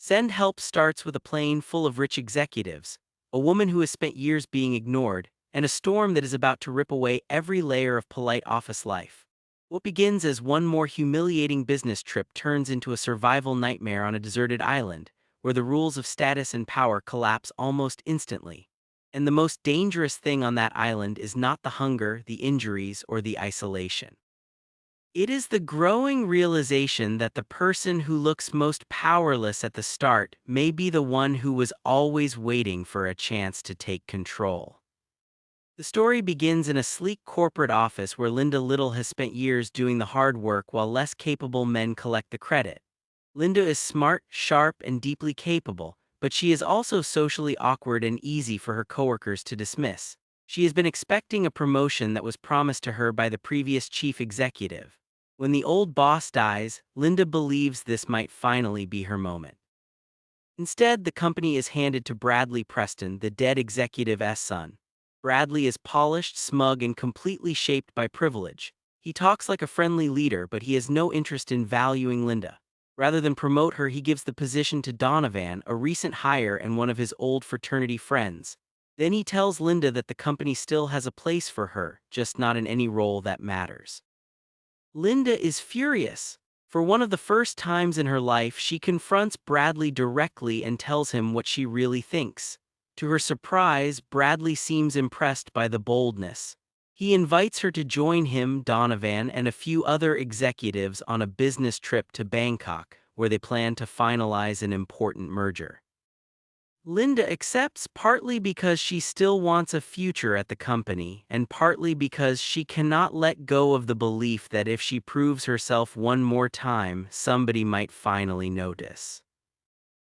Send Help starts with a plane full of rich executives, a woman who has spent years being ignored, and a storm that is about to rip away every layer of polite office life. What begins as one more humiliating business trip turns into a survival nightmare on a deserted island, where the rules of status and power collapse almost instantly. And the most dangerous thing on that island is not the hunger, the injuries, or the isolation. It is the growing realization that the person who looks most powerless at the start may be the one who was always waiting for a chance to take control. The story begins in a sleek corporate office where Linda Little has spent years doing the hard work while less capable men collect the credit. Linda is smart, sharp, and deeply capable, but she is also socially awkward and easy for her coworkers to dismiss. She has been expecting a promotion that was promised to her by the previous chief executive. When the old boss dies, Linda believes this might finally be her moment. Instead, the company is handed to Bradley Preston, the dead executive's son. Bradley is polished, smug, and completely shaped by privilege. He talks like a friendly leader, but he has no interest in valuing Linda. Rather than promote her, he gives the position to Donovan, a recent hire and one of his old fraternity friends. Then he tells Linda that the company still has a place for her, just not in any role that matters. Linda is furious. For one of the first times in her life, she confronts Bradley directly and tells him what she really thinks. To her surprise, Bradley seems impressed by the boldness. He invites her to join him, Donovan, and a few other executives on a business trip to Bangkok, where they plan to finalize an important merger. Linda accepts partly because she still wants a future at the company, and partly because she cannot let go of the belief that if she proves herself one more time, somebody might finally notice.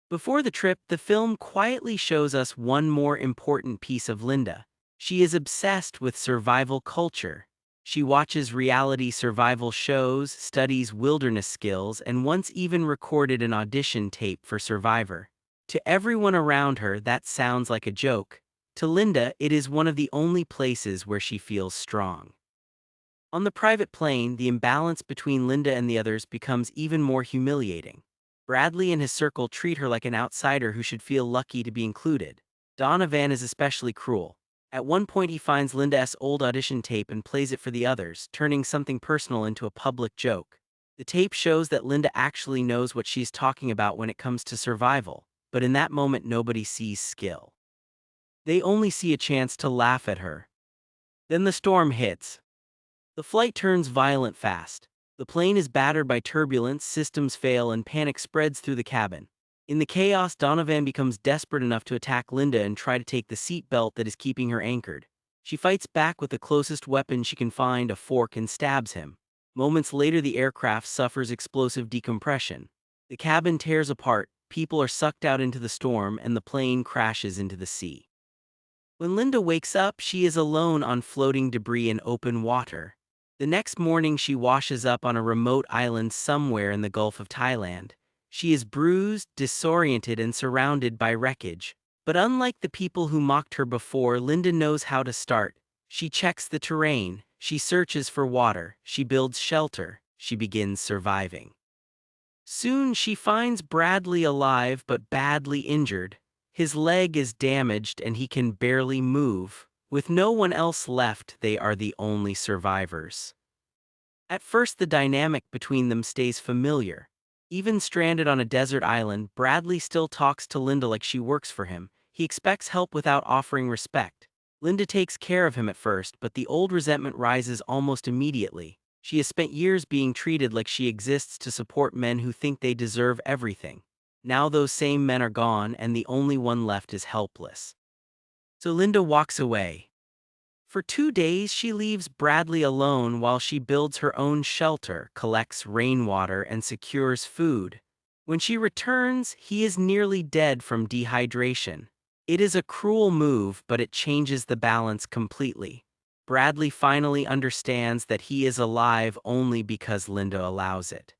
Before the trip, the film quietly shows us one more important piece of Linda. She is obsessed with survival culture. She watches reality survival shows, studies wilderness skills, and once even recorded an audition tape for Survivor. To everyone around her, that sounds like a joke. To Linda, it is one of the only places where she feels strong. On the private plane, the imbalance between Linda and the others becomes even more humiliating. Bradley and his circle treat her like an outsider who should feel lucky to be included. Donovan is especially cruel. At one point, he finds Linda's old audition tape and plays it for the others, turning something personal into a public joke. The tape shows that Linda actually knows what she's talking about when it comes to survival, but in that moment nobody sees skill. They only see a chance to laugh at her. Then the storm hits. The flight turns violent fast. The plane is battered by turbulence, systems fail, and panic spreads through the cabin. In the chaos, Donovan becomes desperate enough to attack Linda and try to take the seat belt that is keeping her anchored. She fights back with the closest weapon she can find, a fork, and stabs him. Moments later, the aircraft suffers explosive decompression. The cabin tears apart, people are sucked out into the storm, and the plane crashes into the sea. When Linda wakes up, she is alone on floating debris in open water. The next morning, she washes up on a remote island somewhere in the Gulf of Thailand. She is bruised, disoriented, and surrounded by wreckage. But unlike the people who mocked her before, Linda knows how to start. She checks the terrain, she searches for water, she builds shelter, she begins surviving. Soon she finds Bradley alive but badly injured. His leg is damaged and he can barely move. With no one else left, they are the only survivors. At first, the dynamic between them stays familiar. Even stranded on a desert island, Bradley still talks to Linda like she works for him. He expects help without offering respect. Linda takes care of him at first, but the old resentment rises almost immediately. She has spent years being treated like she exists to support men who think they deserve everything. Now those same men are gone, and the only one left is helpless. So Linda walks away. For 2 days, she leaves Bradley alone while she builds her own shelter, collects rainwater, and secures food. When she returns, he is nearly dead from dehydration. It is a cruel move, but it changes the balance completely. Bradley finally understands that he is alive only because Linda allows it.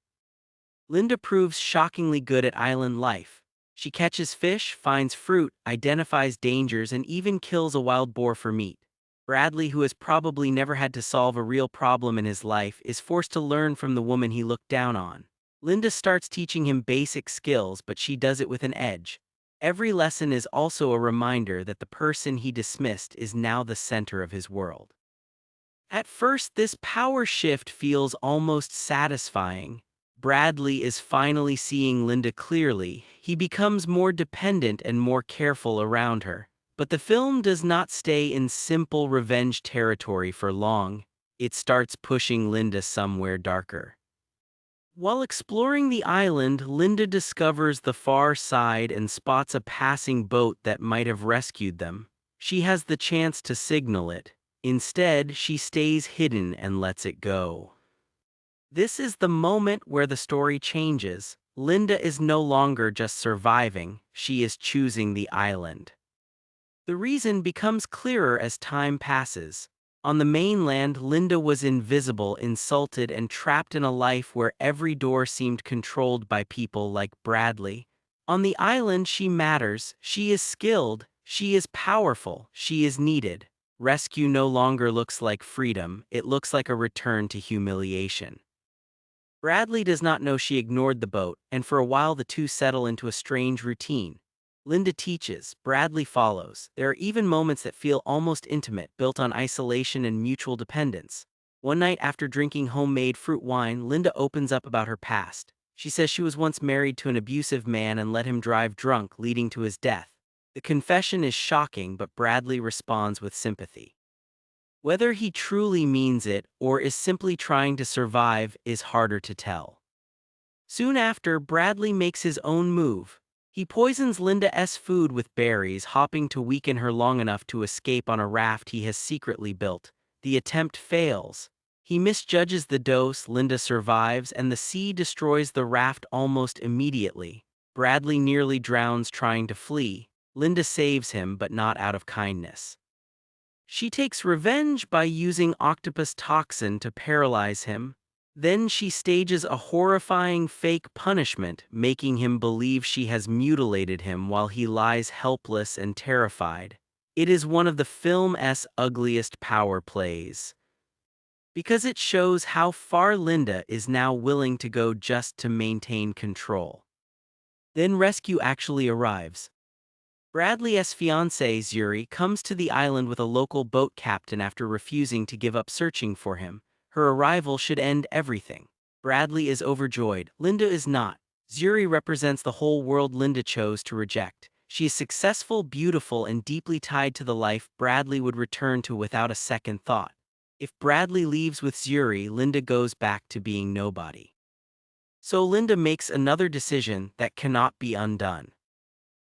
Linda proves shockingly good at island life. She catches fish, finds fruit, identifies dangers, and even kills a wild boar for meat. Bradley, who has probably never had to solve a real problem in his life, is forced to learn from the woman he looked down on. Linda starts teaching him basic skills, but she does it with an edge. Every lesson is also a reminder that the person he dismissed is now the center of his world. At first, this power shift feels almost satisfying. Bradley is finally seeing Linda clearly. He becomes more dependent and more careful around her. But the film does not stay in simple revenge territory for long. It starts pushing Linda somewhere darker. While exploring the island, Linda discovers the far side and spots a passing boat that might have rescued them. She has the chance to signal it. Instead, she stays hidden and lets it go. This is the moment where the story changes. Linda is no longer just surviving, she is choosing the island. The reason becomes clearer as time passes. On the mainland, Linda was invisible, insulted, and trapped in a life where every door seemed controlled by people like Bradley. On the island, she matters, she is skilled, she is powerful, she is needed. Rescue no longer looks like freedom, it looks like a return to humiliation. Bradley does not know she ignored the boat, and for a while the two settle into a strange routine. Linda teaches, Bradley follows. There are even moments that feel almost intimate, built on isolation and mutual dependence. One night after drinking homemade fruit wine, Linda opens up about her past. She says she was once married to an abusive man and let him drive drunk, leading to his death. The confession is shocking, but Bradley responds with sympathy. Whether he truly means it or is simply trying to survive is harder to tell. Soon after, Bradley makes his own move. He poisons Linda's food with berries, hoping to weaken her long enough to escape on a raft he has secretly built. The attempt fails. He misjudges the dose, Linda survives, and the sea destroys the raft almost immediately. Bradley nearly drowns trying to flee. Linda saves him, but not out of kindness. She takes revenge by using octopus toxin to paralyze him. Then she stages a horrifying fake punishment, making him believe she has mutilated him while he lies helpless and terrified. It is one of the film's ugliest power plays, because it shows how far Linda is now willing to go just to maintain control. Then rescue actually arrives. Bradley's fiancée Zuri comes to the island with a local boat captain after refusing to give up searching for him. Her arrival should end everything. Bradley is overjoyed. Linda is not. Zuri represents the whole world Linda chose to reject. She is successful, beautiful, and deeply tied to the life Bradley would return to without a second thought. If Bradley leaves with Zuri, Linda goes back to being nobody. So Linda makes another decision that cannot be undone.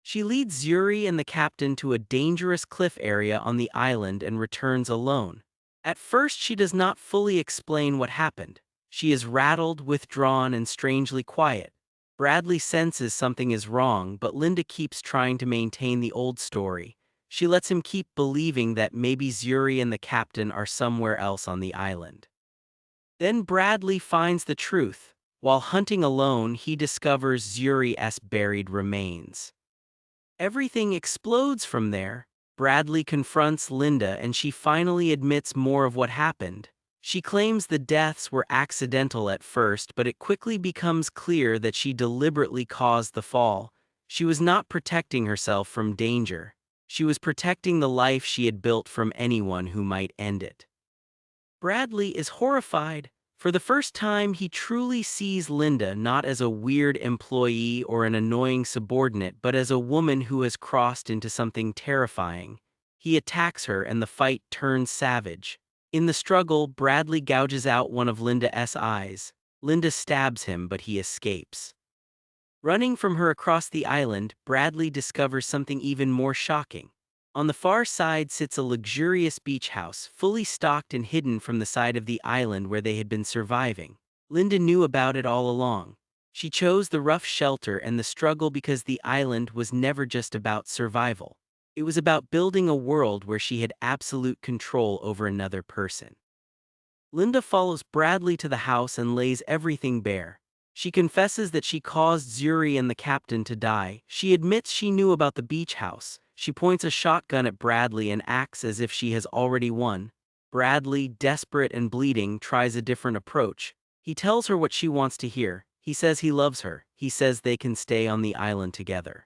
She leads Zuri and the captain to a dangerous cliff area on the island and returns alone. At first, she does not fully explain what happened. She is rattled, withdrawn, and strangely quiet. Bradley senses something is wrong, but Linda keeps trying to maintain the old story. She lets him keep believing that maybe Zuri and the captain are somewhere else on the island. Then Bradley finds the truth. While hunting alone, he discovers Zuri's buried remains. Everything explodes from there. Bradley confronts Linda and she finally admits more of what happened. She claims the deaths were accidental at first, but it quickly becomes clear that she deliberately caused the fall. She was not protecting herself from danger. She was protecting the life she had built from anyone who might end it. Bradley is horrified. For the first time, he truly sees Linda not as a weird employee or an annoying subordinate, but as a woman who has crossed into something terrifying. He attacks her and the fight turns savage. In the struggle, Bradley gouges out one of Linda's eyes. Linda stabs him, but he escapes. Running from her across the island, Bradley discovers something even more shocking. On the far side sits a luxurious beach house, fully stocked and hidden from the side of the island where they had been surviving. Linda knew about it all along. She chose the rough shelter and the struggle because the island was never just about survival. It was about building a world where she had absolute control over another person. Linda follows Bradley to the house and lays everything bare. She confesses that she caused Zuri and the captain to die. She admits she knew about the beach house. She points a shotgun at Bradley and acts as if she has already won. Bradley, desperate and bleeding, tries a different approach. He tells her what she wants to hear. He says he loves her. He says they can stay on the island together.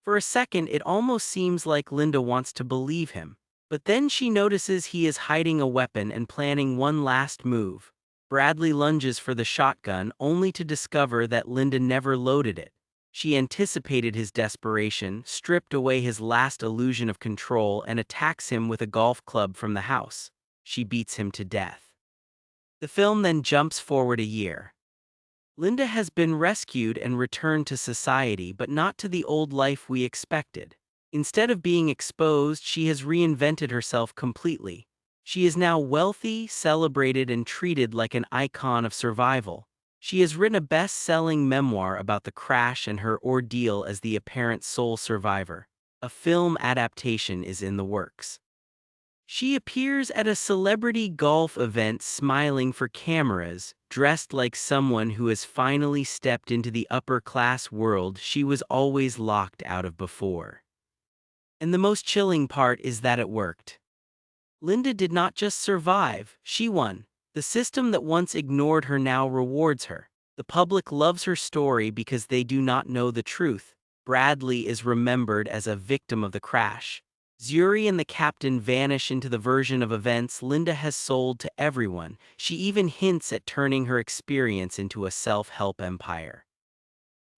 For a second, it almost seems like Linda wants to believe him. But then she notices he is hiding a weapon and planning one last move. Bradley lunges for the shotgun only to discover that Linda never loaded it. She anticipated his desperation, stripped away his last illusion of control, and attacks him with a golf club from the house. She beats him to death. The film then jumps forward a year. Linda has been rescued and returned to society, but not to the old life we expected. Instead of being exposed, she has reinvented herself completely. She is now wealthy, celebrated, and treated like an icon of survival. She has written a best-selling memoir about the crash and her ordeal as the apparent sole survivor. A film adaptation is in the works. She appears at a celebrity golf event smiling for cameras, dressed like someone who has finally stepped into the upper-class world she was always locked out of before. And the most chilling part is that it worked. Linda did not just survive, she won. The system that once ignored her now rewards her. The public loves her story because they do not know the truth. Bradley is remembered as a victim of the crash. Zuri and the captain vanish into the version of events Linda has sold to everyone. She even hints at turning her experience into a self-help empire.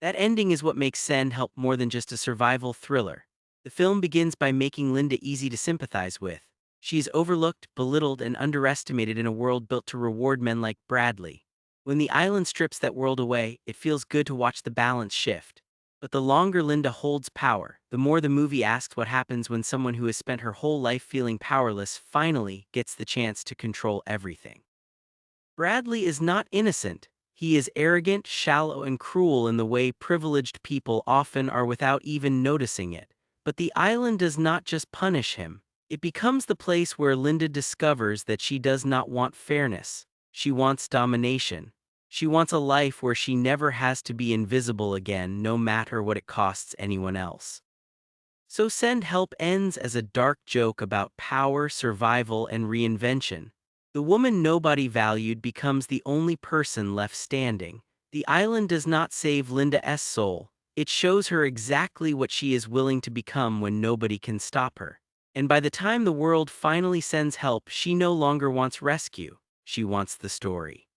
That ending is what makes Send Help more than just a survival thriller. The film begins by making Linda easy to sympathize with. She is overlooked, belittled, and underestimated in a world built to reward men like Bradley. When the island strips that world away, it feels good to watch the balance shift. But the longer Linda holds power, the more the movie asks what happens when someone who has spent her whole life feeling powerless finally gets the chance to control everything. Bradley is not innocent. He is arrogant, shallow, and cruel in the way privileged people often are without even noticing it. But the island does not just punish him. It becomes the place where Linda discovers that she does not want fairness. She wants domination. She wants a life where she never has to be invisible again, no matter what it costs anyone else. So Send Help ends as a dark joke about power, survival, and reinvention. The woman nobody valued becomes the only person left standing. The island does not save Linda's soul. It shows her exactly what she is willing to become when nobody can stop her. And by the time the world finally sends help, she no longer wants rescue. She wants the story.